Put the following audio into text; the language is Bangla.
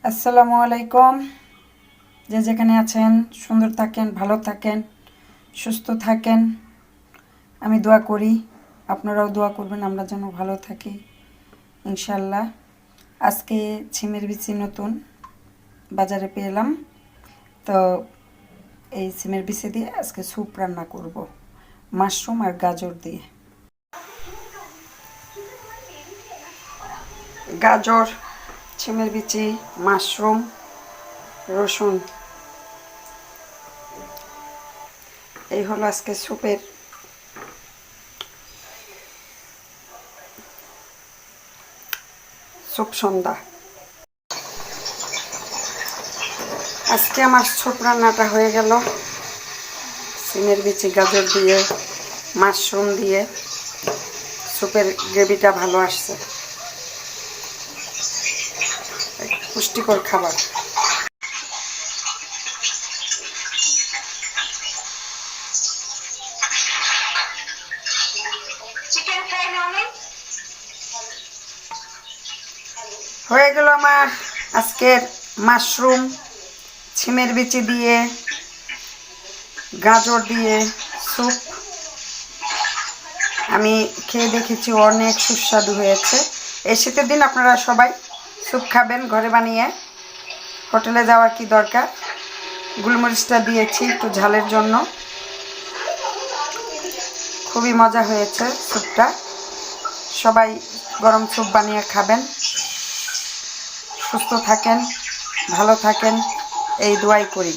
আসসালামু আলাইকুম। যে যেখানে আছেন সুন্দর থাকেন, ভালো থাকেন, সুস্থ থাকেন। আমি দোয়া করি, আপনারাও দোয়া করবেন আমরা যেন ভালো থাকি ইনশাল্লাহ। আজকে ছিমের বিচি নতুন বাজারে পেলাম, তো এই সিমের বিচি দিয়ে আজকে স্যুপ রান্না করব, মাশরুম আর গাজর দিয়ে। গাজর, ছিমের বিচি, মাশরুম, রসুন, এই হলো আজকে স্যুপের স্যুপ সন্ধ্যা। আজকে আমার স্যুপ রান্নাটা হয়ে গেল সিমের বিচি, গাজর দিয়ে, মাশরুম দিয়ে। স্যুপের গ্রেভিটা ভালো আসছে, পুষ্টিকর খাবার। হয়ে গেল আমার আজকের মাশরুম, ছিমের বিচি দিয়ে, গাজর দিয়ে স্যুপ। আমি খেয়ে দেখেছি, অনেক সুস্বাদু হয়েছে। এই শীতের দিন আপনারা সবাই স্যুপ খাবেন ঘরে বানিয়ে, হোটেলে যাওয়ার কি দরকার। গোলমরিচটা দিয়েছি একটু ঝালের জন্য। খুবই মজা হয়েছে স্যুপটা। সবাই গরম স্যুপ বানিয়ে খাবেন, সুস্থ থাকেন, ভালো থাকেন, এই দোয়াই করি।